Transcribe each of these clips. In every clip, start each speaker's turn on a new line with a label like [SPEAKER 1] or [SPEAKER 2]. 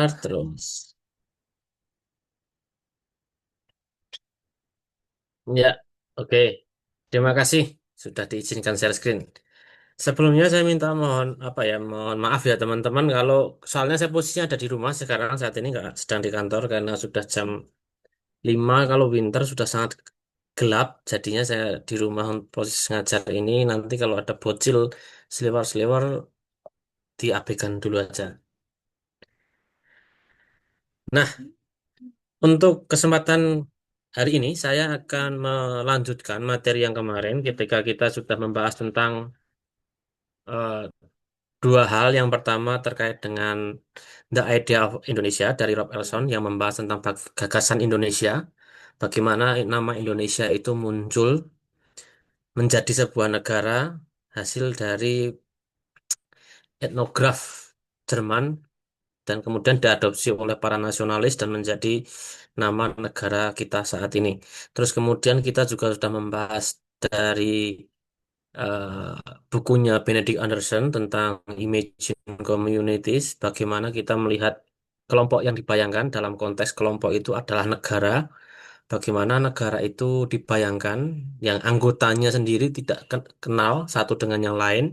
[SPEAKER 1] Start terus. Ya, oke. Terima kasih sudah diizinkan share screen. Sebelumnya saya minta mohon apa ya, mohon maaf ya teman-teman kalau soalnya saya posisinya ada di rumah sekarang saat ini nggak sedang di kantor karena sudah jam 5 kalau winter sudah sangat gelap. Jadinya saya di rumah untuk proses ngajar ini nanti kalau ada bocil seliwer-seliwer diabaikan dulu aja. Nah, untuk kesempatan hari ini saya akan melanjutkan materi yang kemarin ketika kita sudah membahas tentang eh, dua hal. Yang pertama terkait dengan The Idea of Indonesia dari Rob Elson yang membahas tentang gagasan Indonesia, bagaimana nama Indonesia itu muncul menjadi sebuah negara hasil dari etnograf Jerman dan kemudian diadopsi oleh para nasionalis dan menjadi nama negara kita saat ini. Terus kemudian kita juga sudah membahas dari bukunya Benedict Anderson tentang Imagine Communities, bagaimana kita melihat kelompok yang dibayangkan dalam konteks kelompok itu adalah negara, bagaimana negara itu dibayangkan yang anggotanya sendiri tidak kenal satu dengan yang lain,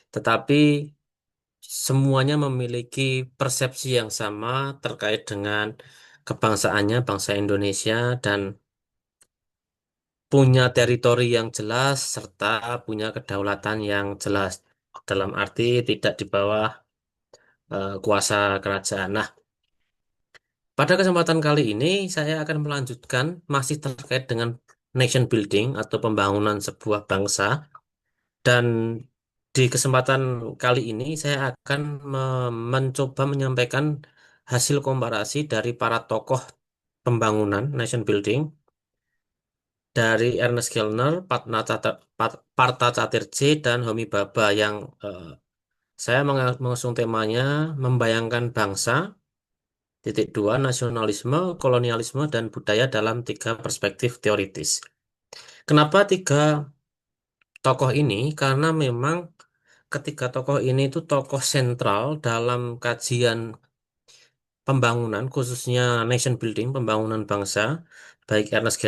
[SPEAKER 1] tetapi semuanya memiliki persepsi yang sama terkait dengan kebangsaannya, bangsa Indonesia, dan punya teritori yang jelas serta punya kedaulatan yang jelas. Dalam arti tidak di bawah kuasa kerajaan. Nah, pada kesempatan kali ini saya akan melanjutkan masih terkait dengan nation building atau pembangunan sebuah bangsa. Dan di kesempatan kali ini saya akan mencoba menyampaikan hasil komparasi dari para tokoh pembangunan nation building dari Ernest Gellner, Partha Catirje, dan Homi Bhabha yang saya mengusung temanya membayangkan bangsa, titik dua, nasionalisme, kolonialisme, dan budaya dalam tiga perspektif teoritis. Kenapa tiga tokoh ini? Karena memang ketiga tokoh ini itu tokoh sentral dalam kajian pembangunan, khususnya nation building, pembangunan bangsa, baik Ernest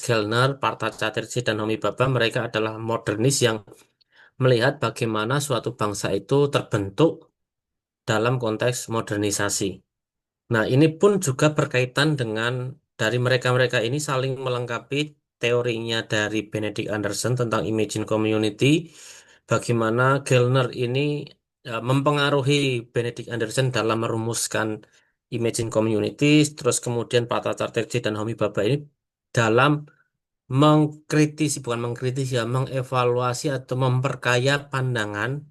[SPEAKER 1] Gellner, Partha Caterjee, dan Homi Bhabha, mereka adalah modernis yang melihat bagaimana suatu bangsa itu terbentuk dalam konteks modernisasi. Nah, ini pun juga berkaitan dengan dari mereka-mereka ini saling melengkapi teorinya dari Benedict Anderson tentang Imagine Community, bagaimana Gellner ini mempengaruhi Benedict Anderson dalam merumuskan Imagine Community, terus kemudian Pata Charterjee dan Homi Bhabha ini dalam mengkritisi, bukan mengkritisi ya, mengevaluasi atau memperkaya pandangan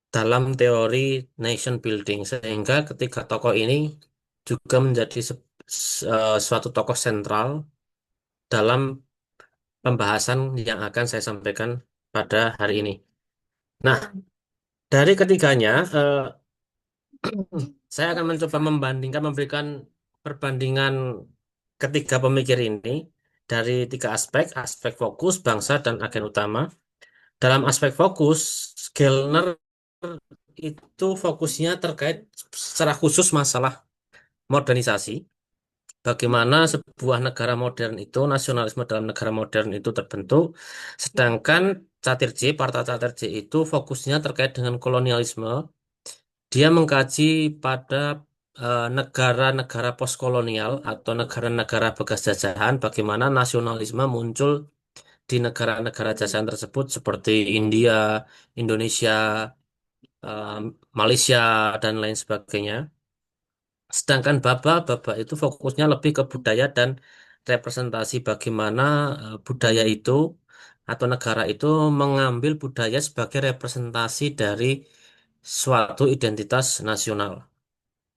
[SPEAKER 1] dalam teori nation building sehingga ketiga tokoh ini juga menjadi suatu tokoh sentral dalam pembahasan yang akan saya sampaikan pada hari ini. Nah, dari ketiganya, saya akan mencoba membandingkan, memberikan perbandingan ketiga pemikir ini dari tiga aspek, aspek fokus, bangsa, dan agen utama. Dalam aspek fokus, Gellner itu fokusnya terkait secara khusus masalah modernisasi. Bagaimana sebuah negara modern itu, nasionalisme dalam negara modern itu terbentuk. Sedangkan Partha Caterjee itu fokusnya terkait dengan kolonialisme. Dia mengkaji pada negara-negara postkolonial atau negara-negara bekas jajahan, bagaimana nasionalisme muncul di negara-negara jajahan tersebut seperti India, Indonesia, eh, Malaysia, dan lain sebagainya. Sedangkan Baba itu fokusnya lebih ke budaya dan representasi bagaimana budaya itu atau negara itu mengambil budaya sebagai representasi dari suatu identitas nasional.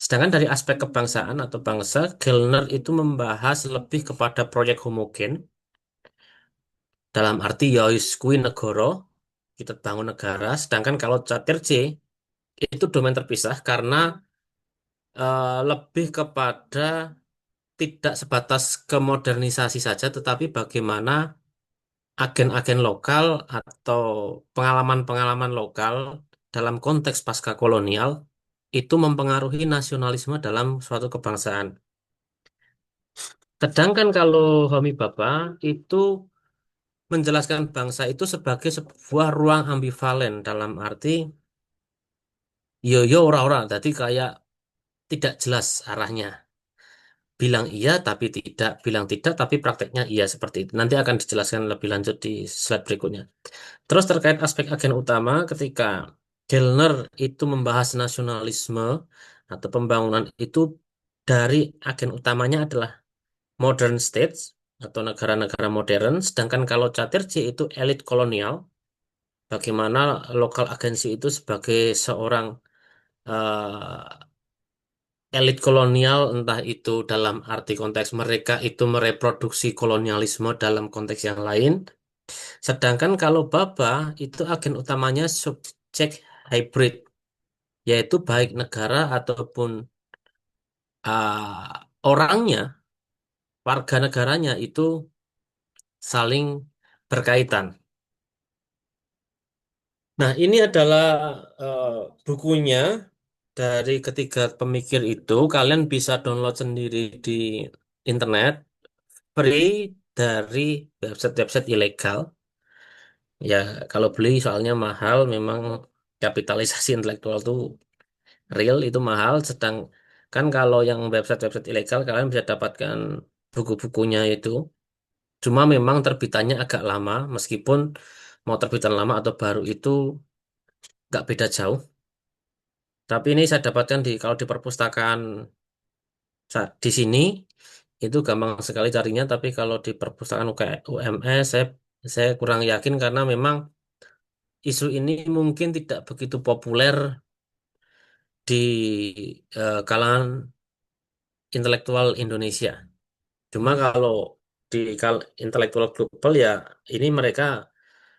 [SPEAKER 1] Sedangkan dari aspek kebangsaan atau bangsa, Gellner itu membahas lebih kepada proyek homogen dalam arti Yais kui negoro, kita bangun negara. Sedangkan kalau Caterjee itu domain terpisah karena lebih kepada tidak sebatas kemodernisasi saja, tetapi bagaimana agen-agen lokal atau pengalaman-pengalaman lokal dalam konteks pasca kolonial itu mempengaruhi nasionalisme dalam suatu kebangsaan. Sedangkan kalau Homi Baba itu menjelaskan bangsa itu sebagai sebuah ruang ambivalen dalam arti yo yo ora-ora, jadi kayak tidak jelas arahnya. Bilang iya tapi tidak, bilang tidak tapi prakteknya iya seperti itu. Nanti akan dijelaskan lebih lanjut di slide berikutnya. Terus terkait aspek agen utama, ketika Kellner itu membahas nasionalisme atau pembangunan itu dari agen utamanya adalah modern states atau negara-negara modern, sedangkan kalau Chatterjee itu elit kolonial, bagaimana lokal agensi itu sebagai seorang elit kolonial, entah itu dalam arti konteks mereka itu mereproduksi kolonialisme dalam konteks yang lain. Sedangkan kalau Baba itu agen utamanya subjek hybrid, yaitu baik negara ataupun orangnya, warga negaranya itu saling berkaitan. Nah, ini adalah eh, bukunya dari ketiga pemikir itu. Kalian bisa download sendiri di internet, free dari website-website ilegal. Ya, kalau beli soalnya mahal, memang kapitalisasi intelektual itu real itu mahal. Sedangkan kalau yang website-website ilegal, kalian bisa dapatkan buku-bukunya itu. Cuma memang terbitannya agak lama, meskipun mau terbitan lama atau baru itu nggak beda jauh. Tapi ini saya dapatkan di kalau di perpustakaan di sini itu gampang sekali carinya. Tapi kalau di perpustakaan UMS saya kurang yakin karena memang isu ini mungkin tidak begitu populer di kalangan intelektual Indonesia. Cuma kalau di intelektual global ya ini mereka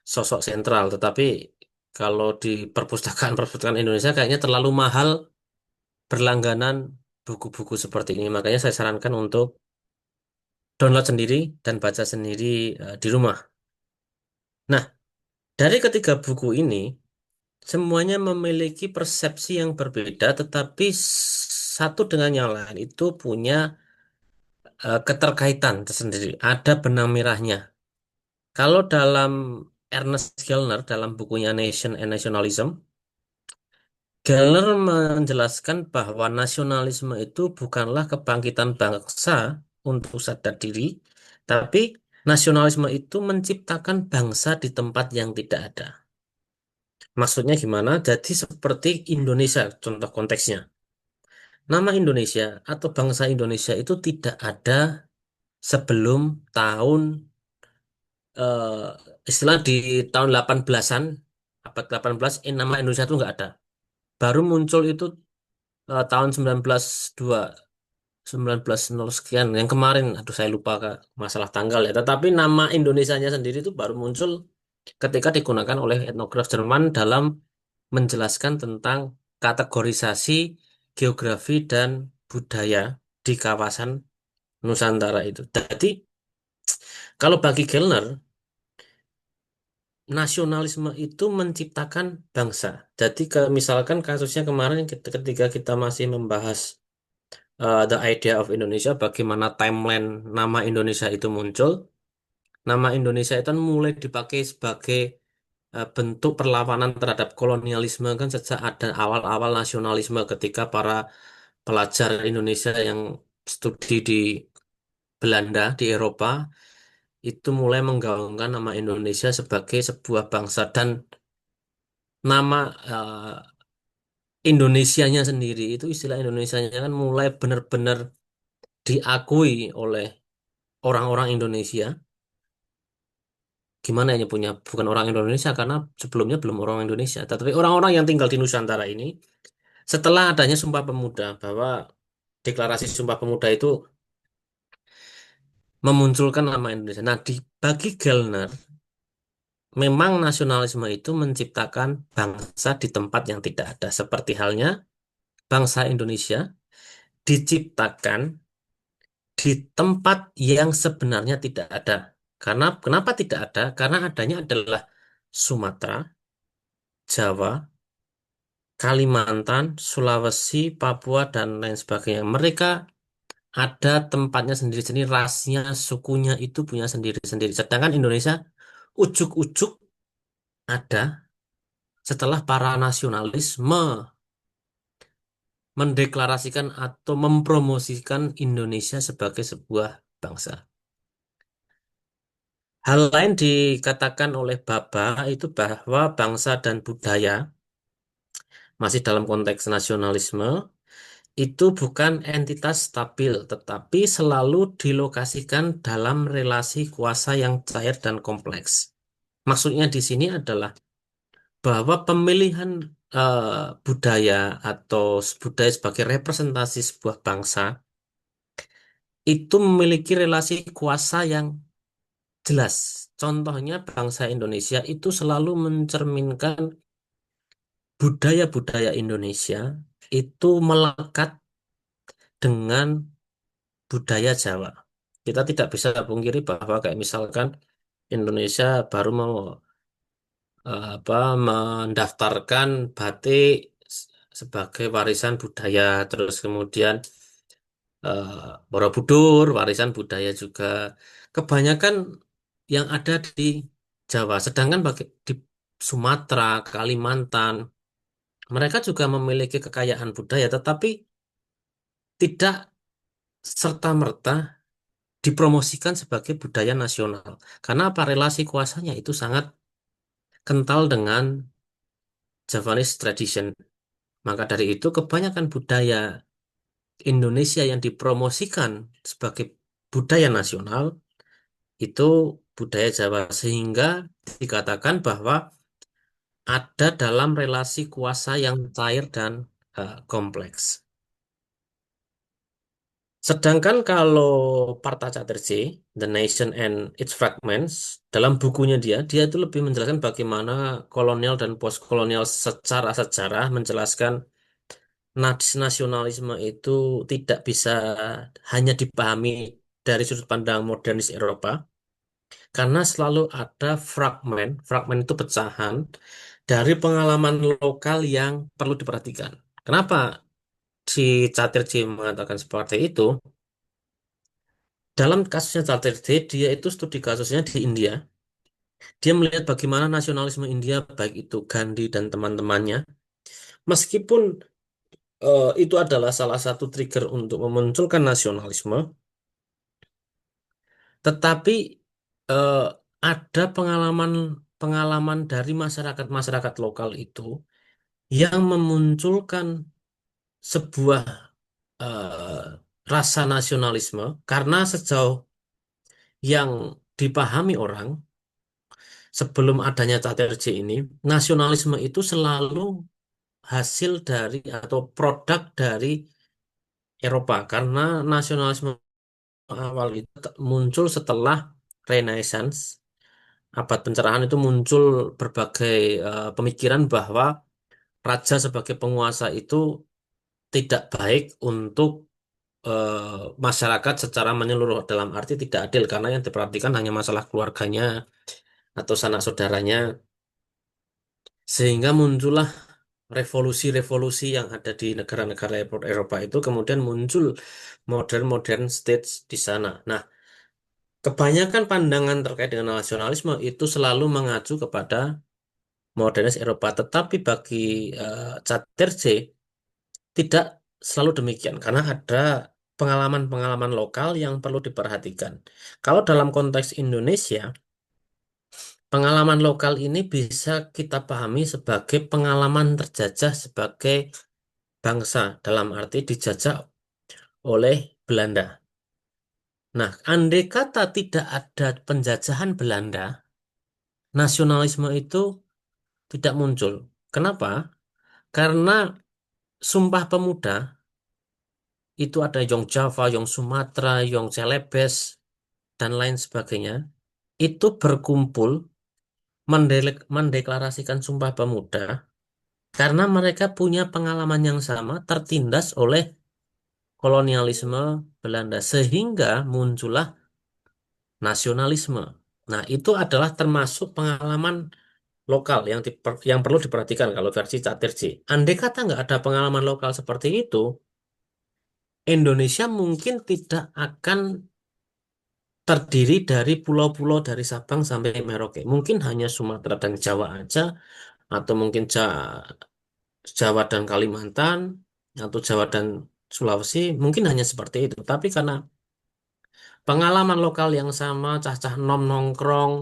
[SPEAKER 1] sosok sentral. Tetapi kalau di perpustakaan-perpustakaan Indonesia kayaknya terlalu mahal berlangganan buku-buku seperti ini. Makanya saya sarankan untuk download sendiri dan baca sendiri di rumah. Nah, dari ketiga buku ini, semuanya memiliki persepsi yang berbeda, tetapi satu dengan yang lain itu punya keterkaitan tersendiri. Ada benang merahnya. Kalau dalam Ernest Gellner, dalam bukunya Nation and Nationalism, Gellner menjelaskan bahwa nasionalisme itu bukanlah kebangkitan bangsa untuk sadar diri, tapi nasionalisme itu menciptakan bangsa di tempat yang tidak ada. Maksudnya gimana? Jadi seperti Indonesia, contoh konteksnya. Nama Indonesia atau bangsa Indonesia itu tidak ada sebelum tahun eh, istilah di tahun 18-an, abad 18, nama Indonesia itu nggak ada. Baru muncul itu tahun 1902, 1900 sekian. Yang kemarin, aduh saya lupa Kak, masalah tanggal ya. Tetapi nama Indonesianya sendiri itu baru muncul ketika digunakan oleh etnograf Jerman dalam menjelaskan tentang kategorisasi geografi dan budaya di kawasan Nusantara itu. Jadi, kalau bagi Gellner, nasionalisme itu menciptakan bangsa. Jadi, misalkan kasusnya kemarin ketika kita masih membahas The Idea of Indonesia, bagaimana timeline nama Indonesia itu muncul. Nama Indonesia itu kan mulai dipakai sebagai bentuk perlawanan terhadap kolonialisme kan sejak ada awal-awal nasionalisme ketika para pelajar Indonesia yang studi di Belanda di Eropa itu mulai menggaungkan nama Indonesia sebagai sebuah bangsa dan nama Indonesianya sendiri itu istilah Indonesianya kan mulai benar-benar diakui oleh orang-orang Indonesia. Gimana ya punya bukan orang Indonesia karena sebelumnya belum orang Indonesia, tetapi orang-orang yang tinggal di Nusantara ini setelah adanya Sumpah Pemuda bahwa deklarasi Sumpah Pemuda itu memunculkan nama Indonesia. Nah, bagi Gellner, memang nasionalisme itu menciptakan bangsa di tempat yang tidak ada. Seperti halnya bangsa Indonesia diciptakan di tempat yang sebenarnya tidak ada. Karena kenapa tidak ada? Karena adanya adalah Sumatera, Jawa, Kalimantan, Sulawesi, Papua, dan lain sebagainya. Mereka ada tempatnya sendiri-sendiri, rasnya, sukunya itu punya sendiri-sendiri. Sedangkan Indonesia ujuk-ujuk ada setelah para nasionalis mendeklarasikan atau mempromosikan Indonesia sebagai sebuah bangsa. Hal lain dikatakan oleh Baba itu bahwa bangsa dan budaya masih dalam konteks nasionalisme itu bukan entitas stabil, tetapi selalu dilokasikan dalam relasi kuasa yang cair dan kompleks. Maksudnya di sini adalah bahwa pemilihan budaya atau budaya sebagai representasi sebuah bangsa itu memiliki relasi kuasa yang jelas. Contohnya bangsa Indonesia itu selalu mencerminkan budaya-budaya Indonesia itu melekat dengan budaya Jawa. Kita tidak bisa pungkiri bahwa kayak misalkan Indonesia baru mau apa mendaftarkan batik sebagai warisan budaya, terus kemudian eh, Borobudur warisan budaya juga. Kebanyakan yang ada di Jawa, sedangkan bagi di Sumatera, Kalimantan, mereka juga memiliki kekayaan budaya, tetapi tidak serta-merta dipromosikan sebagai budaya nasional. Karena apa? Relasi kuasanya itu sangat kental dengan Javanese tradition. Maka dari itu kebanyakan budaya Indonesia yang dipromosikan sebagai budaya nasional itu budaya Jawa. Sehingga dikatakan bahwa ada dalam relasi kuasa yang cair dan kompleks. Sedangkan kalau Partachattarjee, The Nation and Its Fragments, dalam bukunya dia itu lebih menjelaskan bagaimana kolonial dan postkolonial secara sejarah menjelaskan nasionalisme itu tidak bisa hanya dipahami dari sudut pandang modernis Eropa, karena selalu ada fragmen, fragmen itu pecahan dari pengalaman lokal yang perlu diperhatikan. Kenapa si Chatterjee mengatakan seperti itu? Dalam kasusnya Chatterjee, dia itu studi kasusnya di India. Dia melihat bagaimana nasionalisme India, baik itu Gandhi dan teman-temannya, meskipun itu adalah salah satu trigger untuk memunculkan nasionalisme, tetapi eh, ada pengalaman dari masyarakat-masyarakat lokal itu yang memunculkan sebuah eh, rasa nasionalisme karena sejauh yang dipahami orang sebelum adanya Chatterjee ini, nasionalisme itu selalu hasil dari atau produk dari Eropa karena nasionalisme awal itu muncul setelah Renaissance, abad pencerahan itu muncul berbagai pemikiran bahwa raja sebagai penguasa itu tidak baik untuk masyarakat secara menyeluruh dalam arti tidak adil karena yang diperhatikan hanya masalah keluarganya atau sanak saudaranya sehingga muncullah revolusi-revolusi yang ada di negara-negara Eropa itu kemudian muncul modern-modern states di sana. Nah, kebanyakan pandangan terkait dengan nasionalisme itu selalu mengacu kepada modernis Eropa, tetapi bagi Chatterjee tidak selalu demikian karena ada pengalaman-pengalaman lokal yang perlu diperhatikan. Kalau dalam konteks Indonesia, pengalaman lokal ini bisa kita pahami sebagai pengalaman terjajah sebagai bangsa, dalam arti dijajah oleh Belanda. Nah, andai kata tidak ada penjajahan Belanda, nasionalisme itu tidak muncul. Kenapa? Karena Sumpah Pemuda itu ada Yong Java, Yong Sumatera, Yong Celebes, dan lain sebagainya. Itu berkumpul mendeklarasikan Sumpah Pemuda karena mereka punya pengalaman yang sama tertindas oleh kolonialisme Belanda sehingga muncullah nasionalisme. Nah, itu adalah termasuk pengalaman lokal yang perlu diperhatikan kalau versi Catir J. Andai kata nggak ada pengalaman lokal seperti itu, Indonesia mungkin tidak akan terdiri dari pulau-pulau dari Sabang sampai Merauke. Mungkin hanya Sumatera dan Jawa aja, atau mungkin Jawa dan Kalimantan, atau Jawa dan Sulawesi, mungkin hanya seperti itu. Tapi karena pengalaman lokal yang sama, cah-cah nom nongkrong,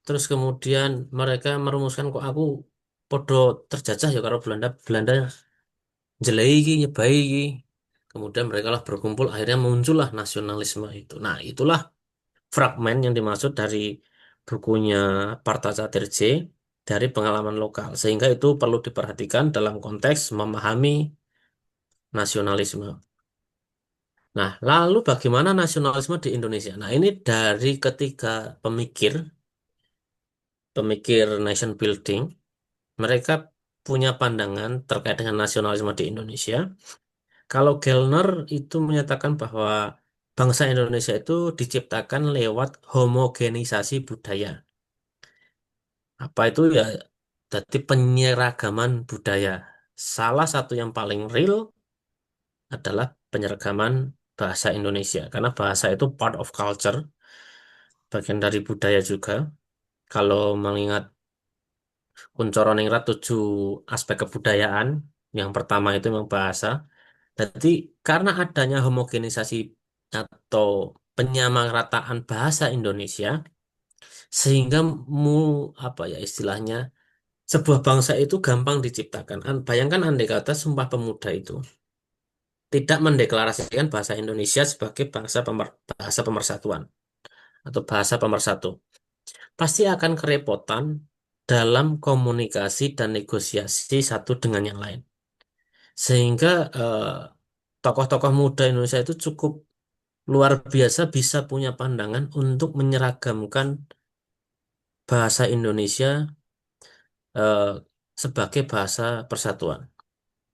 [SPEAKER 1] terus kemudian mereka merumuskan kok aku podo terjajah ya karo Belanda, Belanda jelei iki, nyebai iki. Kemudian mereka lah berkumpul, akhirnya muncullah nasionalisme itu. Nah, itulah fragmen yang dimaksud dari bukunya Parta Catir J dari pengalaman lokal. Sehingga itu perlu diperhatikan dalam konteks memahami nasionalisme. Nah, lalu bagaimana nasionalisme di Indonesia? Nah, ini dari ketiga pemikir, pemikir nation building, mereka punya pandangan terkait dengan nasionalisme di Indonesia. Kalau Gellner itu menyatakan bahwa bangsa Indonesia itu diciptakan lewat homogenisasi budaya. Apa itu ya? Jadi penyeragaman budaya. Salah satu yang paling real adalah penyeragaman bahasa Indonesia. Karena bahasa itu part of culture, bagian dari budaya juga. Kalau mengingat Kuncoro Ningrat 7 aspek kebudayaan, yang pertama itu memang bahasa. Jadi karena adanya homogenisasi atau penyamarataan bahasa Indonesia, sehingga mu apa ya istilahnya sebuah bangsa itu gampang diciptakan. Bayangkan andai kata Sumpah Pemuda itu tidak mendeklarasikan bahasa Indonesia sebagai bahasa pemersatuan atau bahasa pemersatu. Pasti akan kerepotan dalam komunikasi dan negosiasi satu dengan yang lain. Sehingga tokoh-tokoh muda Indonesia itu cukup luar biasa bisa punya pandangan untuk menyeragamkan bahasa Indonesia eh, sebagai bahasa persatuan.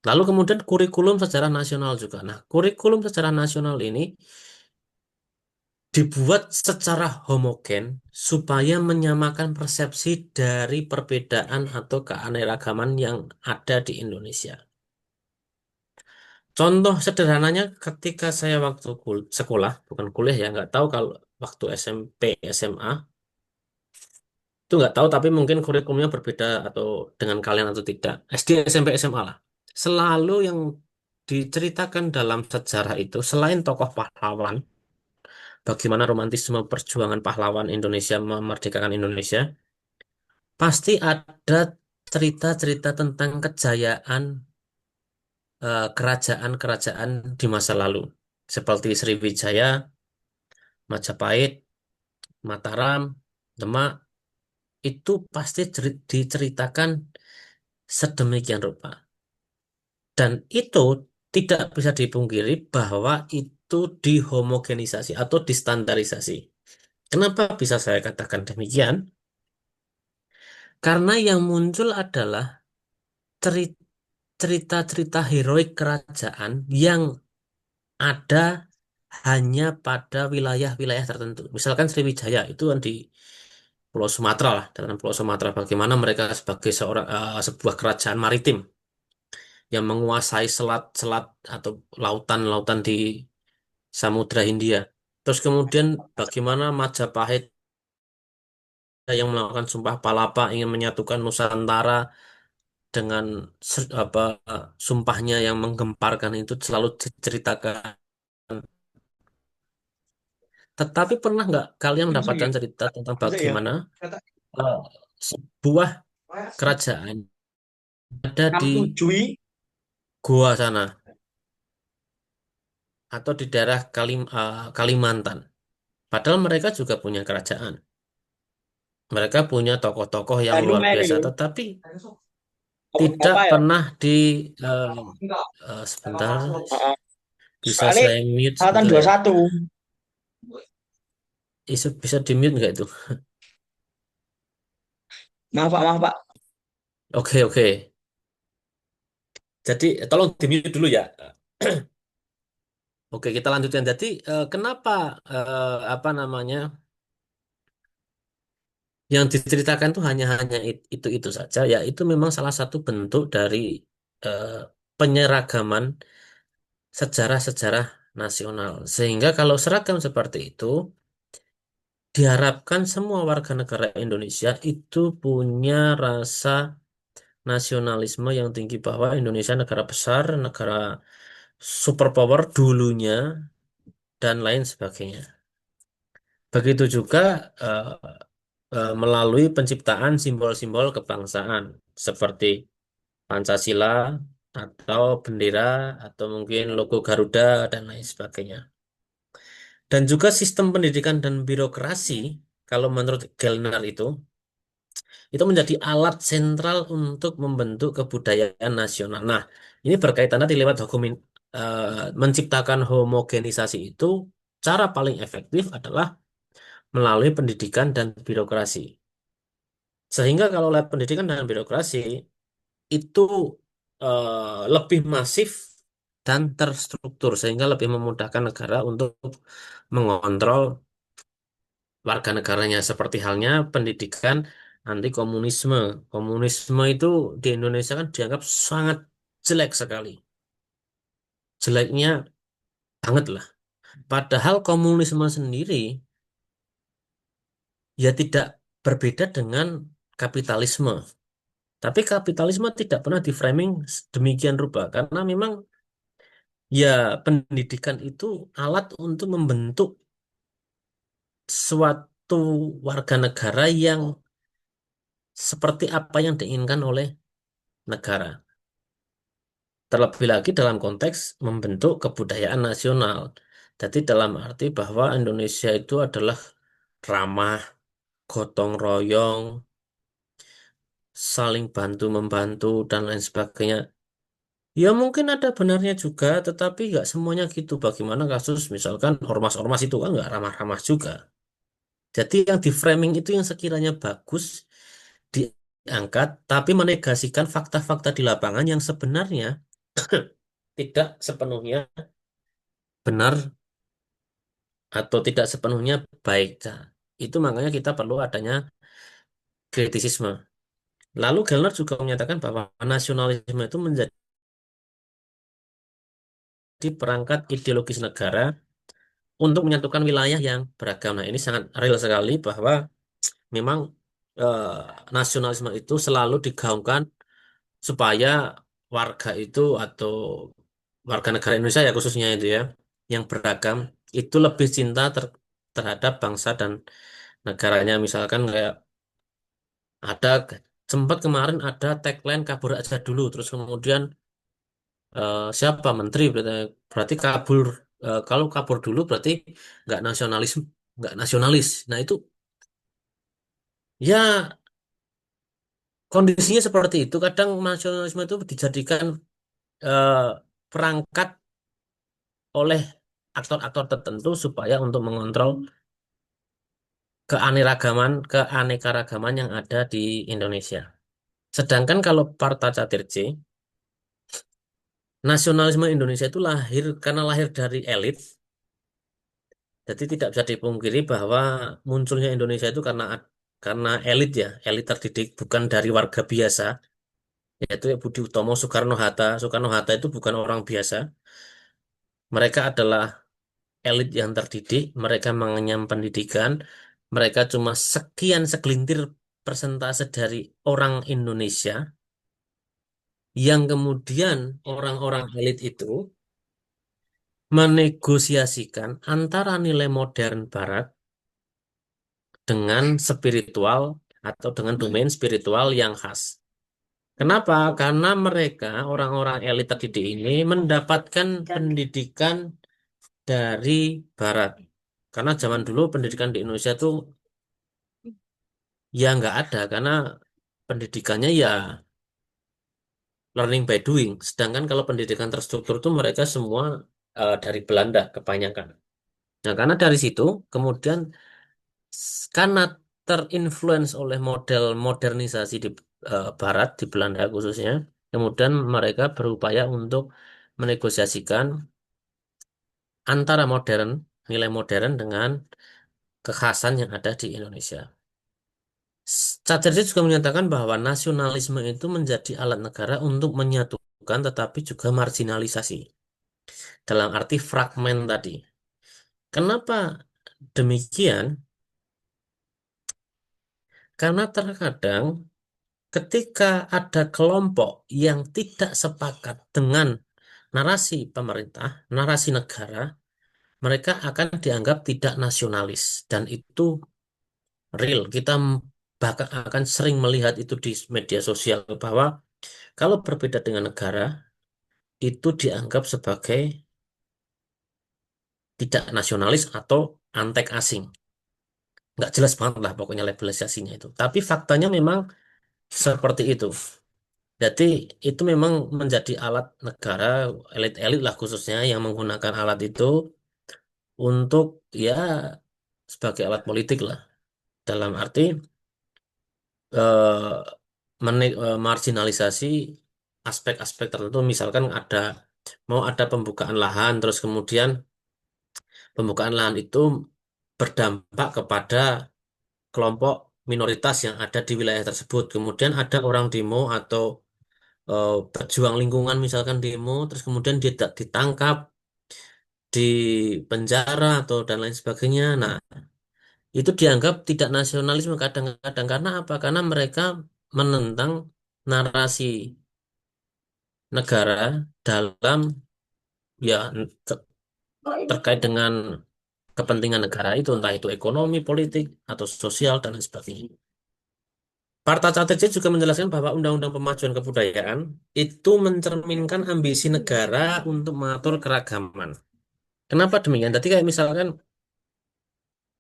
[SPEAKER 1] Lalu kemudian kurikulum secara nasional juga. Nah, kurikulum secara nasional ini dibuat secara homogen supaya menyamakan persepsi dari perbedaan atau keanekaragaman yang ada di Indonesia. Contoh sederhananya ketika saya waktu sekolah, bukan kuliah ya, nggak tahu kalau waktu SMP, SMA, itu nggak tahu tapi mungkin kurikulumnya berbeda atau dengan kalian atau tidak. SD, SMP, SMA lah. Selalu yang diceritakan dalam sejarah itu selain tokoh pahlawan, bagaimana romantisme perjuangan pahlawan Indonesia memerdekakan Indonesia, pasti ada cerita-cerita tentang kejayaan kerajaan-kerajaan di masa lalu, seperti Sriwijaya, Majapahit, Mataram, Demak, itu pasti diceritakan sedemikian rupa. Dan itu tidak bisa dipungkiri bahwa itu dihomogenisasi atau distandarisasi. Kenapa bisa saya katakan demikian? Karena yang muncul adalah ceri- cerita-cerita heroik kerajaan yang ada hanya pada wilayah-wilayah tertentu. Misalkan Sriwijaya itu kan di Pulau Sumatera lah, dalam Pulau Sumatera. Bagaimana mereka sebagai sebuah kerajaan maritim yang menguasai selat-selat atau lautan-lautan di Samudra Hindia. Terus kemudian bagaimana Majapahit yang melakukan Sumpah Palapa ingin menyatukan Nusantara dengan sumpahnya yang menggemparkan itu selalu diceritakan. Tetapi pernah nggak kalian mendapatkan cerita tentang
[SPEAKER 2] Masa ya?
[SPEAKER 1] bagaimana
[SPEAKER 2] Kata
[SPEAKER 1] eh, sebuah kerajaan ada di
[SPEAKER 2] 67
[SPEAKER 1] Goa sana atau di daerah Kalimantan? Padahal mereka juga punya kerajaan. Mereka punya tokoh-tokoh yang
[SPEAKER 2] Bandung
[SPEAKER 1] luar
[SPEAKER 2] naik
[SPEAKER 1] biasa,
[SPEAKER 2] itu.
[SPEAKER 1] tetapi tidak
[SPEAKER 2] Apa ya?
[SPEAKER 1] pernah eh, sebentar
[SPEAKER 2] Heeh.
[SPEAKER 1] bisa
[SPEAKER 2] Soalnya
[SPEAKER 1] saya mute
[SPEAKER 2] angkatan
[SPEAKER 1] sebentar ya.
[SPEAKER 2] 21.
[SPEAKER 1] Bisa di mute nggak itu?
[SPEAKER 2] Maaf Pak, maaf Pak.
[SPEAKER 1] Oke, oke. Jadi tolong di mute dulu ya. Oke, kita lanjutkan. Jadi kenapa apa namanya Yang diceritakan tuh hanya itu saja. Ya itu memang salah satu bentuk dari eh, penyeragaman sejarah-sejarah nasional. Sehingga kalau seragam seperti itu, diharapkan semua warga negara Indonesia itu punya rasa nasionalisme yang tinggi bahwa Indonesia negara besar, negara superpower dulunya, dan lain sebagainya. Begitu juga eh, melalui penciptaan simbol-simbol kebangsaan seperti Pancasila atau bendera atau mungkin logo Garuda dan lain sebagainya. Dan juga sistem pendidikan dan birokrasi, kalau menurut Gelnar itu menjadi alat sentral untuk membentuk kebudayaan nasional. Nah, ini berkaitan tadi lewat dokumen menciptakan homogenisasi itu, cara paling efektif adalah melalui pendidikan dan birokrasi. Sehingga kalau lewat pendidikan dan birokrasi itu lebih masif dan terstruktur, sehingga lebih memudahkan negara untuk mengontrol warga negaranya. Seperti halnya pendidikan anti komunisme. Komunisme itu di Indonesia kan dianggap sangat jelek sekali. Jeleknya banget lah. Padahal komunisme sendiri ya tidak berbeda dengan kapitalisme. Tapi kapitalisme tidak pernah diframing demikian rupa karena memang ya pendidikan itu alat untuk membentuk suatu warga negara yang seperti apa yang diinginkan oleh negara. Terlebih lagi dalam konteks membentuk kebudayaan nasional. Jadi dalam arti bahwa Indonesia itu adalah ramah, gotong royong, saling bantu membantu dan lain sebagainya. Ya mungkin ada benarnya juga, tetapi nggak semuanya gitu. Bagaimana kasus misalkan ormas-ormas itu kan nggak ramah-ramah juga. Jadi yang di framing itu yang sekiranya bagus diangkat, tapi menegasikan fakta-fakta di lapangan yang sebenarnya tidak sepenuhnya benar atau tidak sepenuhnya baik. Nah, itu makanya kita perlu adanya kritisisme. Lalu Gellner juga menyatakan bahwa nasionalisme itu menjadi perangkat ideologis negara untuk menyatukan wilayah yang beragam. Nah, ini sangat real sekali bahwa memang eh, nasionalisme itu selalu digaungkan supaya warga itu atau warga negara Indonesia ya khususnya itu ya yang beragam itu lebih cinta terhadap bangsa dan negaranya. Misalkan kayak ada sempat kemarin ada tagline kabur aja dulu, terus kemudian siapa menteri berarti kabur, kalau kabur dulu berarti nggak nasionalis, nggak nasionalis. Nah itu ya kondisinya seperti itu. Kadang nasionalisme itu dijadikan eh, perangkat oleh aktor-aktor tertentu supaya untuk mengontrol keanekaragaman yang ada di Indonesia. Sedangkan kalau Parta Catirce, nasionalisme Indonesia itu lahir karena lahir dari elit. Jadi tidak bisa dipungkiri bahwa munculnya Indonesia itu karena elit ya, elit terdidik bukan dari warga biasa, yaitu Budi Utomo, Soekarno-Hatta. Soekarno-Hatta itu bukan orang biasa. Mereka adalah elit yang terdidik, mereka mengenyam pendidikan, mereka cuma sekian segelintir persentase dari orang Indonesia yang kemudian orang-orang elit itu menegosiasikan antara nilai modern Barat dengan spiritual atau dengan domain spiritual yang khas. Kenapa? Karena mereka, orang-orang elit terdidik ini mendapatkan pendidikan dari Barat. Karena zaman dulu pendidikan di Indonesia itu ya nggak ada, karena pendidikannya ya learning by doing. Sedangkan kalau pendidikan terstruktur itu mereka semua dari Belanda kebanyakan. Nah, karena dari situ kemudian karena terinfluence oleh model modernisasi di Barat, di Belanda khususnya, kemudian mereka berupaya untuk menegosiasikan antara nilai modern dengan kekhasan yang ada di Indonesia. Caterji juga menyatakan bahwa nasionalisme itu menjadi alat negara untuk menyatukan tetapi juga marginalisasi. Dalam arti fragmen tadi. Kenapa demikian? Karena terkadang ketika ada kelompok yang tidak sepakat dengan narasi pemerintah, narasi negara, mereka akan dianggap tidak nasionalis. Dan itu real. Kita bahkan akan sering melihat itu di media sosial bahwa kalau berbeda dengan negara, itu dianggap sebagai tidak nasionalis atau antek asing. Nggak jelas banget lah pokoknya labelasinya itu. Tapi faktanya memang seperti itu. Jadi itu memang menjadi alat negara, elit-elit lah khususnya yang menggunakan alat itu untuk ya sebagai alat politik lah. Dalam arti marginalisasi aspek-aspek tertentu. Misalkan mau ada pembukaan lahan, terus kemudian pembukaan lahan itu berdampak kepada kelompok minoritas yang ada di wilayah tersebut. Kemudian ada orang demo atau pejuang lingkungan misalkan demo, terus kemudian dia ditangkap, di penjara atau dan lain sebagainya. Nah, itu dianggap tidak nasionalisme kadang-kadang karena apa? Karena mereka menentang narasi negara dalam ya ke- terkait dengan kepentingan negara itu, entah itu ekonomi, politik, atau sosial dan lain sebagainya. Parta Caterjee juga menjelaskan bahwa Undang-Undang Pemajuan Kebudayaan itu mencerminkan ambisi negara untuk mengatur keragaman. Kenapa demikian? Tadi kayak misalkan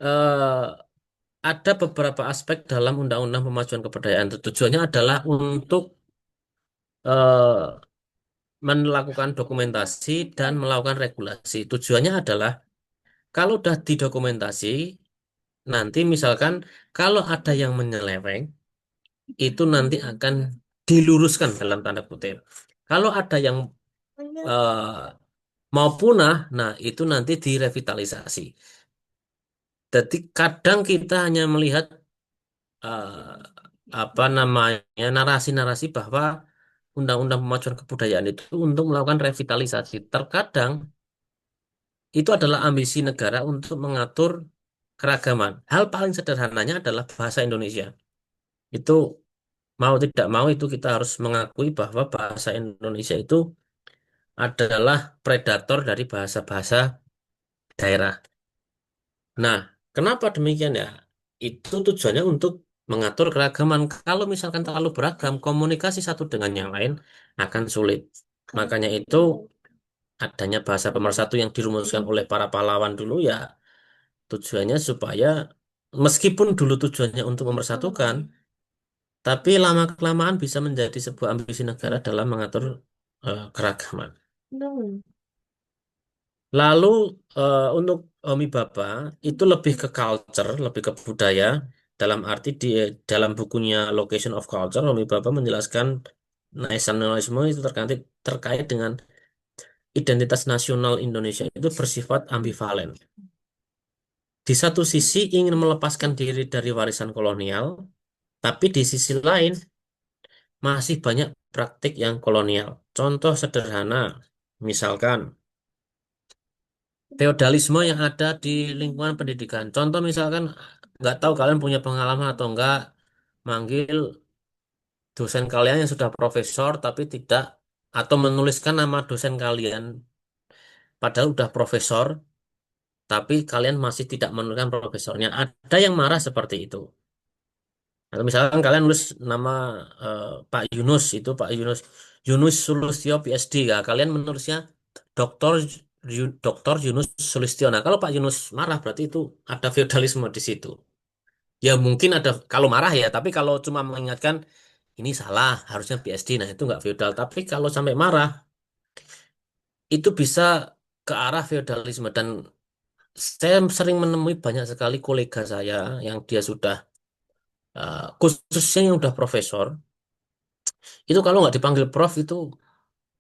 [SPEAKER 1] eh, ada beberapa aspek dalam Undang-Undang Pemajuan Kebudayaan. Tujuannya adalah untuk melakukan dokumentasi dan melakukan regulasi. Tujuannya adalah kalau sudah didokumentasi, nanti misalkan kalau ada yang menyeleweng, itu nanti akan diluruskan dalam tanda kutip. Kalau ada yang mau punah, nah itu nanti direvitalisasi. Jadi kadang kita hanya melihat apa namanya narasi-narasi bahwa Undang-Undang Pemajuan Kebudayaan itu untuk melakukan revitalisasi. Terkadang itu adalah ambisi negara untuk mengatur keragaman. Hal paling sederhananya adalah bahasa Indonesia. Itu mau tidak mau itu kita harus mengakui bahwa bahasa Indonesia itu adalah predator dari bahasa-bahasa daerah. Nah, kenapa demikian ya? Itu tujuannya untuk mengatur keragaman. Kalau misalkan terlalu beragam, komunikasi satu dengan yang lain akan sulit. Makanya itu adanya bahasa pemersatu yang dirumuskan oleh para pahlawan dulu ya tujuannya supaya meskipun dulu tujuannya untuk memersatukan, tapi lama-kelamaan bisa menjadi sebuah ambisi negara dalam mengatur keragaman. Lalu untuk Omi Baba itu lebih ke culture, lebih ke budaya. Dalam arti di dalam bukunya Location of Culture, Omi Baba menjelaskan nasionalisme itu terkait dengan identitas nasional Indonesia itu bersifat ambivalen. Di satu sisi ingin melepaskan diri dari warisan kolonial, tapi di sisi lain masih banyak praktik yang kolonial. Contoh sederhana, misalkan feodalisme yang ada di lingkungan pendidikan. Contoh misalkan nggak tahu kalian punya pengalaman atau enggak manggil dosen kalian yang sudah profesor tapi tidak atau menuliskan nama dosen kalian padahal udah profesor tapi kalian masih tidak menuliskan profesornya. Ada yang marah seperti itu. Atau misalkan kalian nulis nama Pak Yunus itu Pak Yunus Yunus Sulistyo PhD ya. Kalian menulisnya Doktor Doktor Yunus Sulistyo. Nah, kalau Pak Yunus marah berarti itu ada feodalisme di situ. Ya mungkin ada kalau marah ya, tapi kalau cuma mengingatkan ini salah, harusnya PhD. Nah, itu nggak feodal. Tapi kalau sampai marah, itu bisa ke arah feodalisme dan saya sering menemui banyak sekali kolega saya yang dia sudah khususnya yang udah profesor itu kalau nggak dipanggil prof itu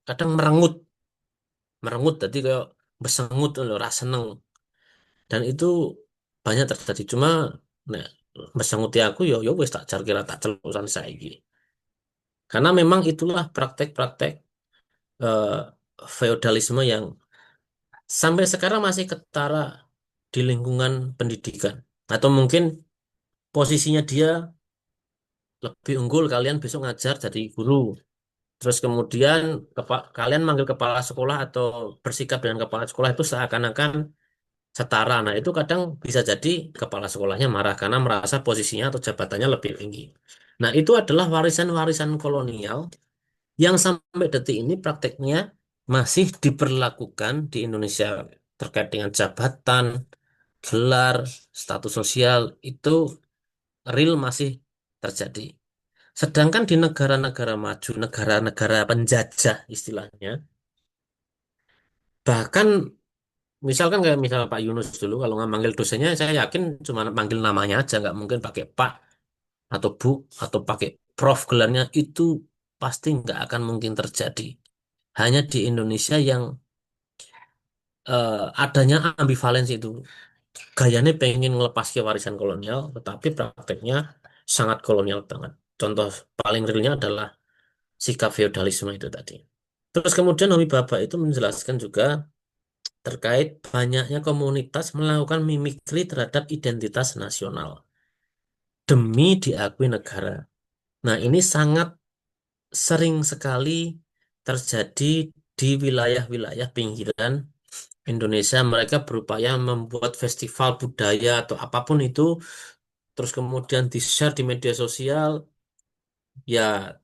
[SPEAKER 1] kadang merengut merengut jadi kayak bersengut loh rasa seneng dan itu banyak terjadi cuma nah, mesenguti aku yo wis tak jar kira tak celusan saiki. Karena memang itulah praktek-praktek eh, feodalisme yang sampai sekarang masih ketara di lingkungan pendidikan. Atau mungkin posisinya dia lebih unggul, kalian besok ngajar jadi guru. Terus kemudian kalian manggil kepala sekolah atau bersikap dengan kepala sekolah itu seakan-akan setara. Nah, itu kadang bisa jadi kepala sekolahnya marah karena merasa posisinya atau jabatannya lebih tinggi. Nah, itu adalah warisan-warisan kolonial yang sampai detik ini prakteknya masih diberlakukan di Indonesia terkait dengan jabatan, gelar, status sosial itu real masih terjadi. Sedangkan di negara-negara maju, negara-negara penjajah istilahnya, bahkan misalkan kayak misal Pak Yunus dulu, kalau nggak manggil dosennya, saya yakin cuma manggil namanya aja, nggak mungkin pakai Pak atau Bu atau pakai Prof gelarnya itu pasti nggak akan mungkin terjadi. Hanya di Indonesia yang adanya ambivalensi itu, gayanya pengen ngelepas ke warisan kolonial, tetapi prakteknya sangat kolonial banget. Contoh paling realnya adalah sikap feodalisme itu tadi. Terus kemudian Homi Baba itu menjelaskan juga terkait banyaknya komunitas melakukan mimikri terhadap identitas nasional demi diakui negara. Nah, ini sangat sering sekali terjadi di wilayah-wilayah pinggiran Indonesia. Mereka berupaya membuat festival budaya atau apapun itu, terus kemudian di-share di media sosial. Ya,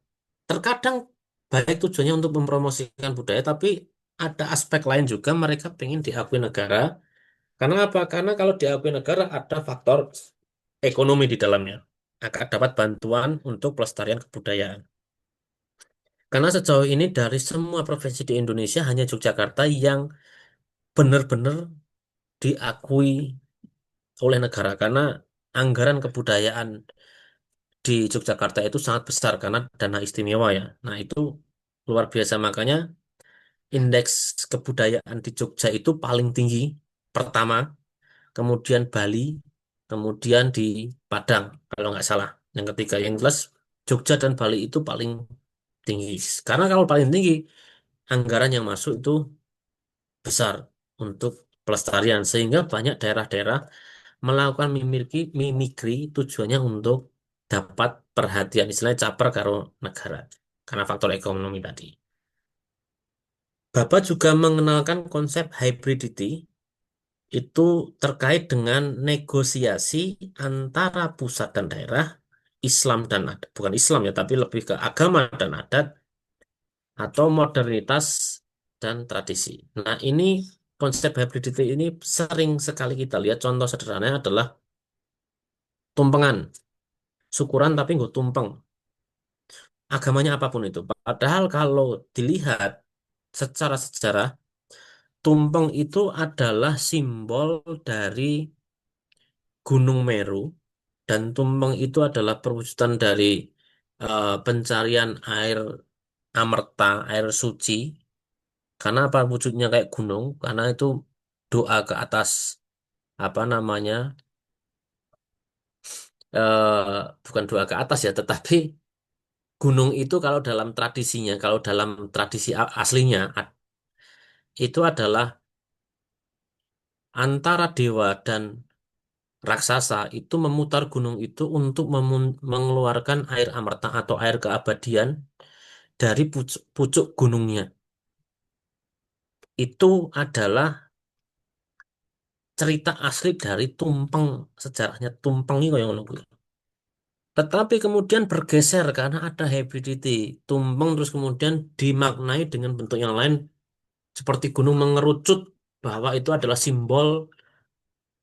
[SPEAKER 1] terkadang baik tujuannya untuk mempromosikan budaya, tapi ada aspek lain juga mereka ingin diakui negara. Karena apa? Karena kalau diakui negara ada faktor ekonomi di dalamnya. Akan dapat bantuan untuk pelestarian kebudayaan. Karena sejauh ini dari semua provinsi di Indonesia hanya Yogyakarta yang benar-benar diakui oleh negara. Karena anggaran kebudayaan di Yogyakarta itu sangat besar karena dana istimewa ya. Nah itu luar biasa. Makanya indeks kebudayaan di Jogja itu paling tinggi pertama, kemudian Bali, kemudian di Padang kalau nggak salah. Yang ketiga, yang jelas Jogja dan Bali itu paling tinggi. Karena kalau paling tinggi, anggaran yang masuk itu besar untuk pelestarian, sehingga banyak daerah-daerah melakukan mimikri tujuannya untuk dapat perhatian, istilahnya caper karo negara, karena faktor ekonomi tadi. Bapak juga mengenalkan konsep hybridity itu terkait dengan negosiasi antara pusat dan daerah, Islam dan adat. Bukan Islam ya, tapi lebih ke agama dan adat, atau modernitas dan tradisi. Nah, ini konsep hybridity ini sering sekali kita lihat. Contoh sederhananya adalah tumpengan, syukuran tapi nggak tumpeng. Agamanya apapun itu. Padahal kalau dilihat secara sejarah, tumpeng itu adalah simbol dari Gunung Meru. Dan tumpeng itu adalah perwujudan dari pencarian air amerta, air suci. Karena apa wujudnya kayak gunung? Karena itu doa ke atas apa namanya? Bukan doa ke atas ya, tetapi gunung itu kalau dalam tradisinya, kalau dalam tradisi aslinya itu adalah antara dewa dan raksasa itu memutar gunung itu untuk mengeluarkan air amerta atau air keabadian dari pucuk, pucuk gunungnya. Itu adalah cerita asli dari tumpeng, sejarahnya tumpeng itu yang ngono. Tetapi kemudian bergeser karena ada hybridity. Tumpeng terus kemudian dimaknai dengan bentuk yang lain seperti gunung mengerucut bahwa itu adalah simbol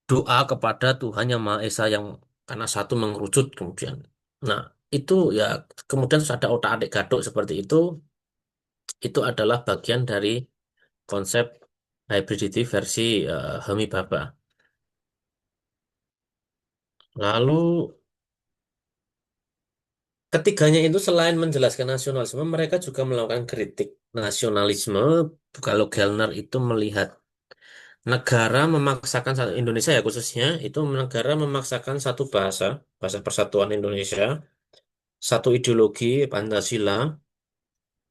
[SPEAKER 1] doa kepada Tuhan Yang Maha Esa yang karena satu mengerucut kemudian. Nah, itu ya kemudian terus ada otak-atik gaduk seperti itu adalah bagian dari konsep hybridity versi Homi Bhabha. Lalu ketiganya itu selain menjelaskan nasionalisme, mereka juga melakukan kritik nasionalisme. Kalau Gellner itu melihat negara memaksakan Indonesia ya khususnya itu negara memaksakan satu bahasa, bahasa Persatuan Indonesia, satu ideologi Pancasila,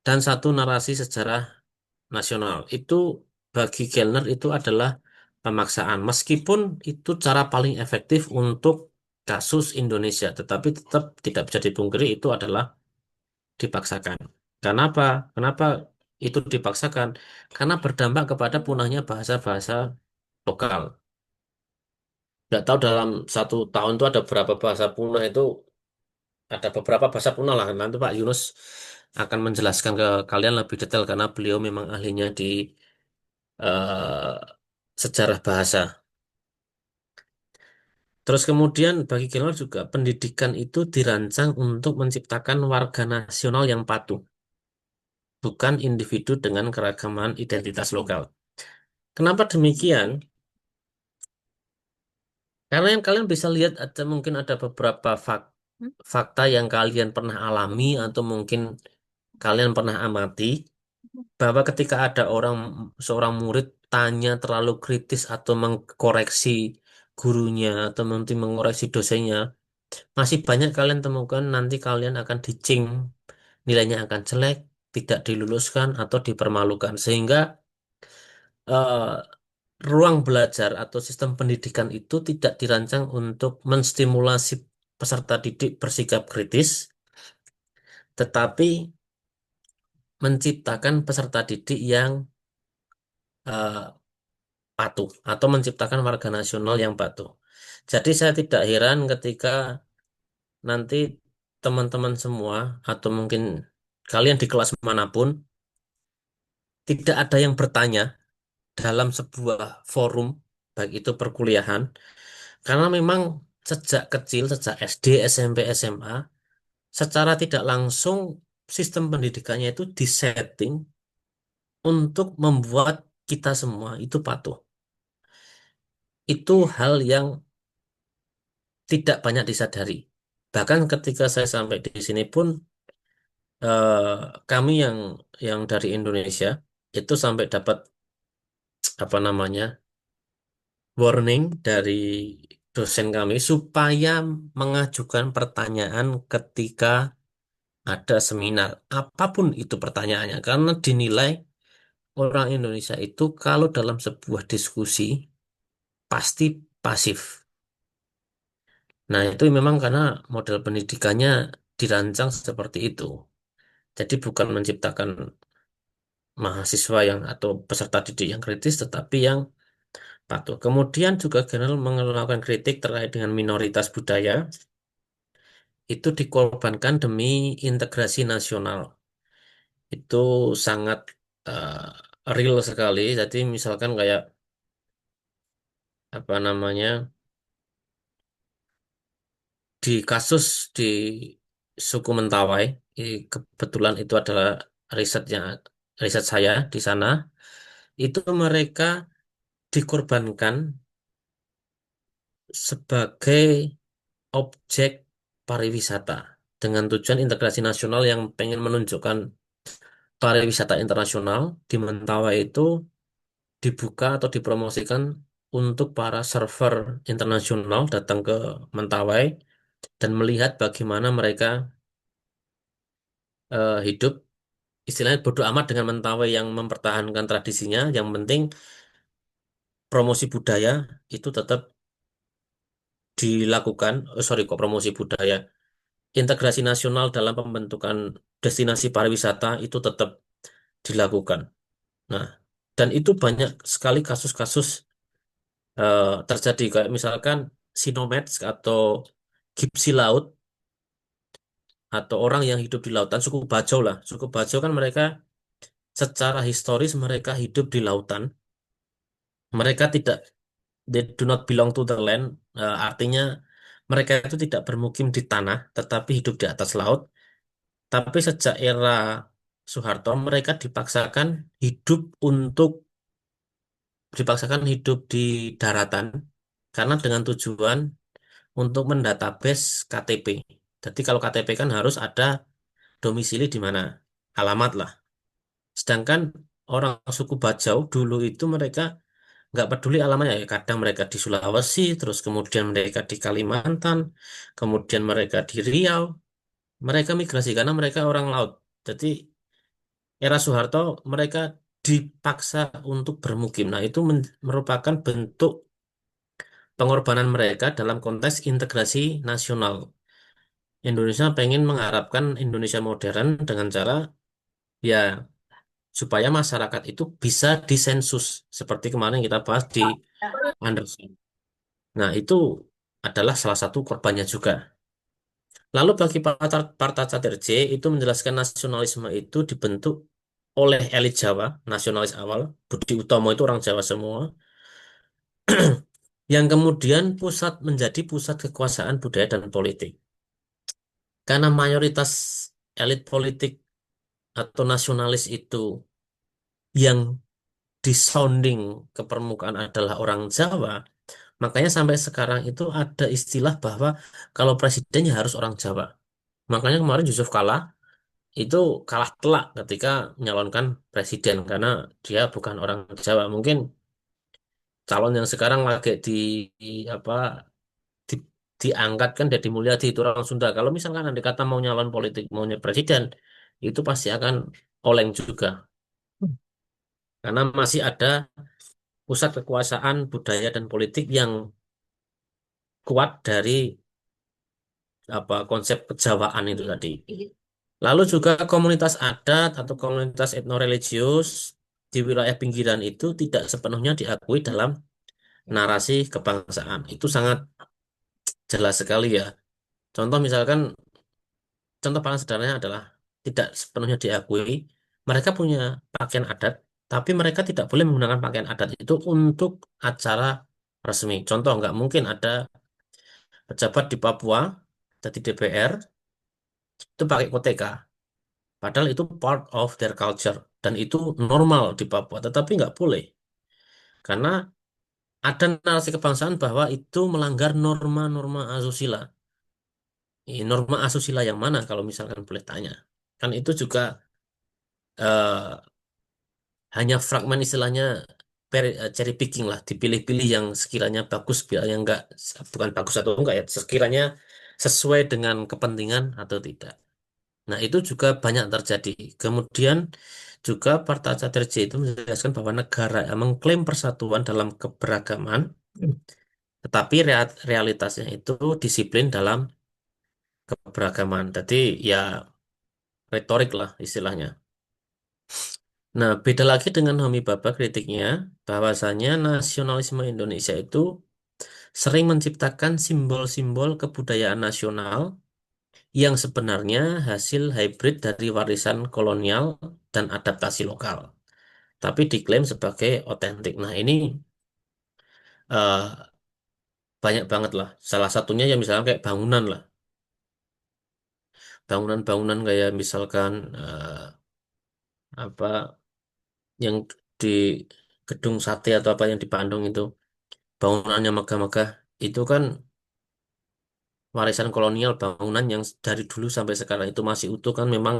[SPEAKER 1] dan satu narasi sejarah nasional. Itu bagi Kellner itu adalah pemaksaan. Meskipun itu cara paling efektif untuk kasus Indonesia, tetapi tetap tidak bisa dipungkiri itu adalah dipaksakan. Kenapa? Kenapa itu dipaksakan? Karena berdampak kepada punahnya bahasa-bahasa lokal. Nggak tahu dalam 1 tahun itu ada berapa bahasa punah itu, ada beberapa bahasa punah lah. Nanti Pak Yunus akan menjelaskan ke kalian lebih detail karena beliau memang ahlinya di eh, sejarah bahasa. Terus kemudian bagi Gilmore juga pendidikan itu dirancang untuk menciptakan warga nasional yang patuh, bukan individu dengan keragaman identitas lokal. Kenapa demikian? Karena yang kalian bisa lihat ada mungkin ada beberapa fakta yang kalian pernah alami atau mungkin kalian pernah amati bahwa ketika ada seorang murid tanya terlalu kritis atau mengkoreksi gurunya atau mungkin mengoreksi dosennya, masih banyak kalian temukan nanti kalian akan dicing, nilainya akan jelek, tidak diluluskan atau dipermalukan. Sehingga eh, ruang belajar atau sistem pendidikan itu tidak dirancang untuk menstimulasi peserta didik bersikap kritis, tetapi menciptakan peserta didik yang eh, patuh atau menciptakan warga nasional yang patuh. Jadi saya tidak heran ketika nanti teman-teman semua atau mungkin kalian di kelas manapun tidak ada yang bertanya dalam sebuah forum, baik itu perkuliahan, karena memang sejak kecil, sejak SD, SMP, SMA, secara tidak langsung sistem pendidikannya itu disetting untuk membuat kita semua itu patuh. Itu hal yang tidak banyak disadari. Bahkan ketika saya sampai di sini pun, kami yang dari Indonesia itu sampai dapat apa namanya warning dari dosen kami supaya mengajukan pertanyaan ketika ada seminar, apapun itu pertanyaannya, karena dinilai orang Indonesia itu kalau dalam sebuah diskusi pasti pasif. Nah, itu memang karena model pendidikannya dirancang seperti itu. Jadi bukan menciptakan mahasiswa yang atau peserta didik yang kritis, tetapi yang patuh. Kemudian juga general melakukan kritik terkait dengan minoritas budaya itu dikorbankan demi integrasi nasional. Itu sangat real sekali. Jadi misalkan kayak apa namanya di kasus di suku Mentawai, kebetulan itu adalah risetnya riset saya di sana. Itu mereka dikorbankan sebagai objek pariwisata dengan tujuan integrasi nasional yang pengen menunjukkan pariwisata internasional di Mentawai itu dibuka atau dipromosikan untuk para server internasional datang ke Mentawai dan melihat bagaimana mereka hidup istilahnya bodo amat dengan Mentawai yang mempertahankan tradisinya, yang penting promosi budaya itu tetap dilakukan. Oh, sorry kok promosi budaya, integrasi nasional dalam pembentukan destinasi pariwisata itu tetap dilakukan. Nah, dan itu banyak sekali kasus-kasus terjadi kayak misalkan Sinomads atau Gipsi Laut atau orang yang hidup di lautan, suku Bajau lah. Suku Bajau kan mereka secara historis mereka hidup di lautan. Mereka tidak, they do not belong to the land. Artinya mereka itu tidak bermukim di tanah, tetapi hidup di atas laut. Tapi sejak era Soeharto mereka hidup untuk dipaksakan hidup di daratan karena dengan tujuan untuk mendatabase KTP. Jadi kalau KTP kan harus ada domisili di mana, alamat lah. Sedangkan orang suku Bajau dulu itu mereka nggak peduli alamannya ya. Kadang mereka di Sulawesi, terus kemudian mereka di Kalimantan, kemudian mereka di Riau. Mereka migrasi karena mereka orang laut. Jadi era Soeharto mereka dipaksa untuk bermukim. Nah, itu merupakan bentuk pengorbanan mereka dalam konteks integrasi nasional. Indonesia pengen mengharapkan Indonesia modern dengan cara ya supaya masyarakat itu bisa disensus seperti kemarin kita bahas di Anderson. Nah, itu adalah salah satu korbannya juga. Lalu bagi Partai J itu menjelaskan nasionalisme itu dibentuk oleh elit Jawa, nasionalis awal, Budi Utomo itu orang Jawa semua, yang kemudian menjadi pusat kekuasaan budaya dan politik. Karena mayoritas elit politik atau nasionalis itu yang disounding ke permukaan adalah orang Jawa, makanya sampai sekarang itu ada istilah bahwa kalau presidennya harus orang Jawa. Makanya kemarin Yusuf Kala itu kalah telak ketika menyalonkan presiden karena dia bukan orang Jawa. Mungkin calon yang sekarang lagi apa di, diangkat kan Deddy Mulyadi itu orang Sunda. Kalau misalkan andai kata mau nyalon politik, maunya presiden, itu pasti akan oleng juga. Karena masih ada pusat kekuasaan budaya dan politik yang kuat dari apa konsep kejawaan itu tadi. Lalu juga komunitas adat atau komunitas etnoreligius di wilayah pinggiran itu tidak sepenuhnya diakui dalam narasi kebangsaan. Itu sangat jelas sekali ya. Contoh misalkan, contoh paling sederhananya adalah tidak sepenuhnya diakui. Mereka punya pakaian adat, tapi mereka tidak boleh menggunakan pakaian adat itu untuk acara resmi. Contoh, nggak mungkin ada pejabat di Papua, jadi DPR, itu pakai koteka. Padahal itu part of their culture. Dan itu normal di Papua, tetapi nggak boleh. Karena ada narasi kebangsaan bahwa itu melanggar norma-norma asusila. Norma asusila yang mana kalau misalkan boleh tanya? Kan itu juga eh, hanya fragmen istilahnya cherry picking lah, dipilih-pilih yang sekiranya bagus, yang enggak, bukan bagus atau enggak ya, sekiranya sesuai dengan kepentingan atau tidak. Nah, itu juga banyak terjadi. Kemudian juga Partai J itu menjelaskan bahwa negara yang mengklaim persatuan dalam keberagaman, tetapi realitasnya itu disiplin dalam keberagaman. Jadi ya retorik lah istilahnya. Nah, beda lagi dengan Homi Baba kritiknya, bahwasanya nasionalisme Indonesia itu sering menciptakan simbol-simbol kebudayaan nasional yang sebenarnya hasil hybrid dari warisan kolonial dan adaptasi lokal, tapi diklaim sebagai otentik. Nah, ini eh, banyak banget lah. Salah satunya ya misalnya kayak bangunan lah. Bangunan-bangunan kayak misalkan apa yang di Gedung Sate atau apa yang di Bandung itu, bangunannya megah-megah. Itu kan warisan kolonial, bangunan yang dari dulu sampai sekarang itu masih utuh kan memang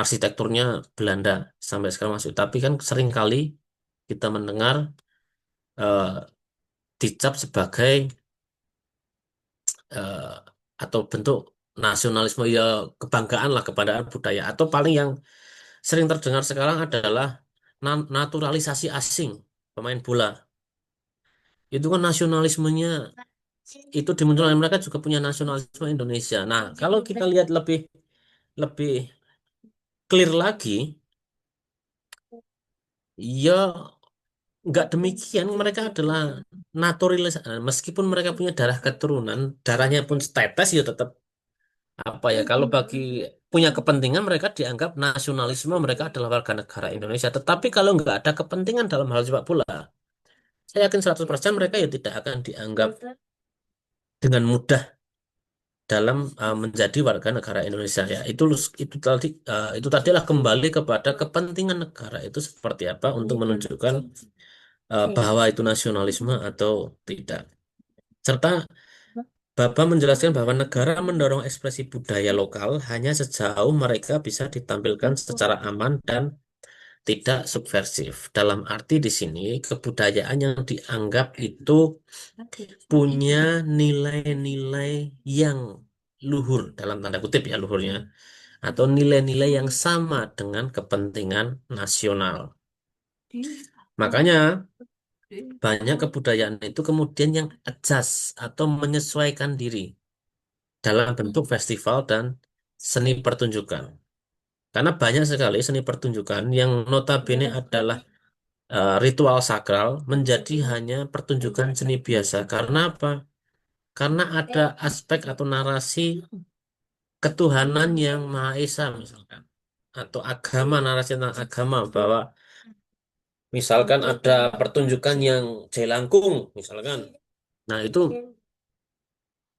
[SPEAKER 1] arsitekturnya Belanda sampai sekarang masih. Tapi kan sering kali kita mendengar eh, dicap sebagai eh, atau bentuk nasionalisme ya kebanggaan lah kepada budaya atau paling yang sering terdengar sekarang adalah naturalisasi asing pemain bola. Itu kan nasionalismenya itu dimunculkan mereka juga punya nasionalisme Indonesia. Nah, kalau kita lihat lebih lebih clear lagi, ya nggak demikian. Mereka adalah naturalis, meskipun mereka punya darah keturunan, darahnya pun tetes ya tetap apa ya. Kalau bagi punya kepentingan mereka dianggap nasionalisme mereka adalah warga negara Indonesia. Tetapi kalau nggak ada kepentingan dalam hal sepak bola, saya yakin 100% mereka ya tidak akan dianggap dengan mudah dalam menjadi warga negara Indonesia ya itu tadi adalah kembali kepada kepentingan negara itu seperti apa untuk menunjukkan bahwa itu nasionalisme atau tidak, serta Baba menjelaskan bahwa negara mendorong ekspresi budaya lokal hanya sejauh mereka bisa ditampilkan secara aman dan tidak subversif. Dalam arti di sini kebudayaan yang dianggap itu punya nilai-nilai yang luhur dalam tanda kutip ya luhurnya atau nilai-nilai yang sama dengan kepentingan nasional. Makanya banyak kebudayaan itu kemudian yang adjust atau menyesuaikan diri dalam bentuk festival dan seni pertunjukan. Karena banyak sekali seni pertunjukan yang notabene adalah ritual sakral menjadi hanya pertunjukan seni biasa. Karena apa? Karena ada aspek atau narasi ketuhanan yang Maha Esa misalkan. Atau agama, narasi tentang agama bahwa misalkan ada pertunjukan yang jelangkung misalkan. Nah, itu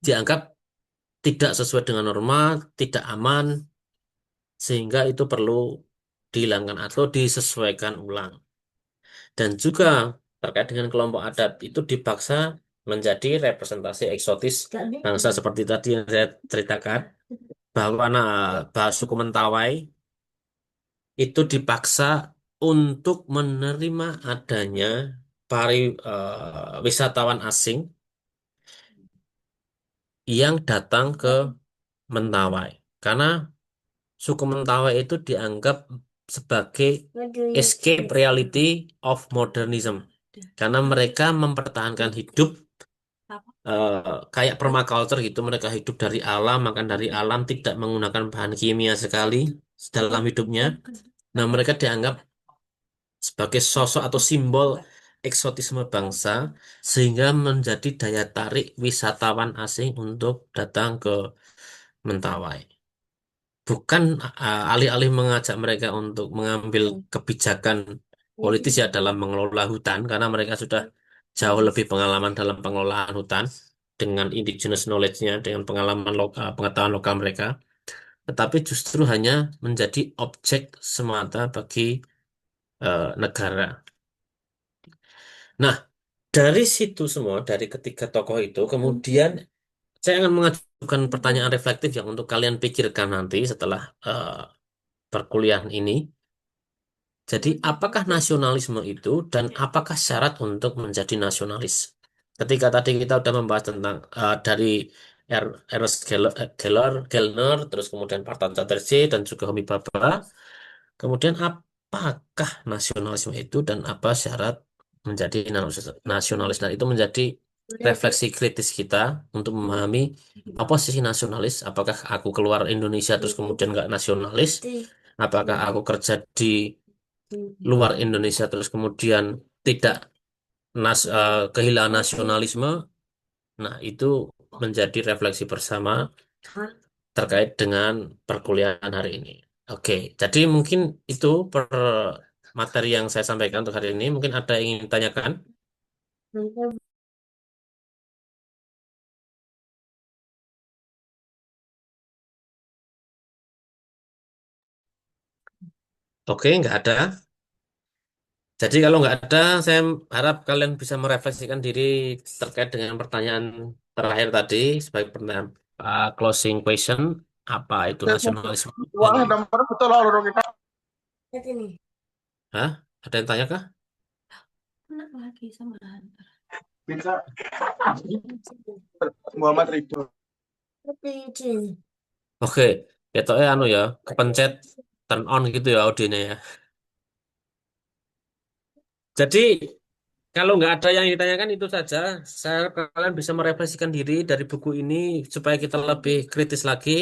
[SPEAKER 1] dianggap tidak sesuai dengan norma, tidak aman, sehingga itu perlu dihilangkan atau disesuaikan ulang. Dan juga terkait dengan kelompok adat itu dipaksa menjadi representasi eksotis bangsa seperti tadi yang saya ceritakan bahwa bahasa suku Mentawai itu dipaksa untuk menerima adanya wisatawan asing yang datang ke Mentawai karena suku Mentawai itu dianggap sebagai escape reality of modernism karena mereka mempertahankan hidup eh, kayak permaculture gitu mereka hidup dari alam makan dari alam tidak menggunakan bahan kimia sekali dalam hidupnya. Nah, mereka dianggap sebagai sosok atau simbol eksotisme bangsa sehingga menjadi daya tarik wisatawan asing untuk datang ke Mentawai. Bukan alih-alih mengajak mereka untuk mengambil kebijakan politis ya dalam mengelola hutan karena mereka sudah jauh lebih pengalaman dalam pengelolaan hutan dengan indigenous knowledge-nya, dengan pengalaman lokal, pengetahuan lokal mereka, tetapi justru hanya menjadi objek semata bagi negara. Nah, dari situ semua, dari ketiga tokoh itu, kemudian saya akan mengajukan pertanyaan reflektif yang untuk kalian pikirkan nanti setelah perkuliahan ini. Jadi, apakah nasionalisme itu dan apakah syarat untuk menjadi nasionalis? Ketika tadi kita sudah membahas tentang dari Ernest Gellner, terus kemudian Partan Chatterjee dan juga Homi Bhabha, kemudian apakah nasionalisme itu dan apa syarat menjadi nasionalis? Dan itu menjadi refleksi kritis kita untuk memahami apa sih nasionalis? Apakah aku keluar Indonesia terus kemudian nggak nasionalis? Apakah aku kerja di luar Indonesia terus kemudian tidak kehilangan nasionalisme? Nah, itu menjadi refleksi bersama terkait dengan perkuliahan hari ini. Oke, jadi mungkin itu materi yang saya sampaikan untuk hari ini. Mungkin ada yang ingin ditanyakan? Oke, nggak ada. Jadi kalau nggak ada, saya harap kalian bisa merefleksikan diri terkait dengan pertanyaan terakhir tadi sebagai pertanyaan closing question. Apa itu nasionalisme?
[SPEAKER 2] Wah, nomor betul lah orang kita.
[SPEAKER 1] Hah? Ada yang tanya kah?
[SPEAKER 2] Bisa Muhammad Ridho.
[SPEAKER 1] Oke, ya toh anu ya, kepencet turn on gitu ya audionya ya. Jadi kalau nggak ada yang ditanyakan itu saja. Saya harap kalian bisa merefleksikan diri dari buku ini supaya kita lebih kritis lagi.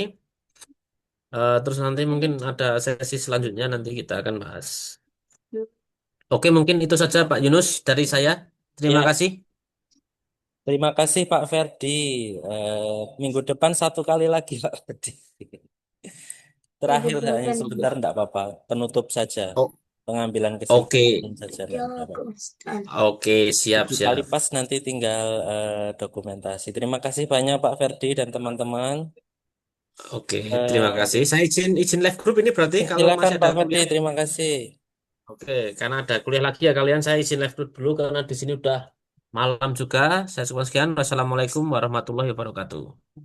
[SPEAKER 1] Terus nanti mungkin ada sesi selanjutnya nanti kita akan bahas. Oke, mungkin itu saja Pak Yunus dari saya. Terima
[SPEAKER 3] Ya,
[SPEAKER 1] kasih.
[SPEAKER 3] terima kasih Pak Ferdi. Minggu depan satu kali lagi Pak Ferdi. Terakhir hanya sebentar enggak apa-apa. Penutup saja.
[SPEAKER 1] Oh,
[SPEAKER 3] Pengambilan
[SPEAKER 1] oke,
[SPEAKER 3] kesimpulan saja enggak apa-apa.
[SPEAKER 1] oke, siap,
[SPEAKER 3] Tujuh kali
[SPEAKER 1] siap.
[SPEAKER 3] pas nanti tinggal dokumentasi. Terima kasih banyak Pak Ferdi dan teman-teman.
[SPEAKER 1] Oke, terima
[SPEAKER 3] Eh,
[SPEAKER 1] kasih. Saya izin izin live group ini berarti kalau
[SPEAKER 3] silakan
[SPEAKER 1] masih ada
[SPEAKER 3] Pak Ferdi.
[SPEAKER 1] kuliah.
[SPEAKER 3] Terima kasih.
[SPEAKER 1] Oke, karena ada kuliah lagi ya kalian saya izin live group dulu karena di sini udah malam juga. Saya cukup sekian. Wassalamualaikum warahmatullahi wabarakatuh.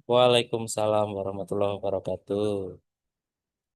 [SPEAKER 3] Waalaikumsalam warahmatullahi wabarakatuh.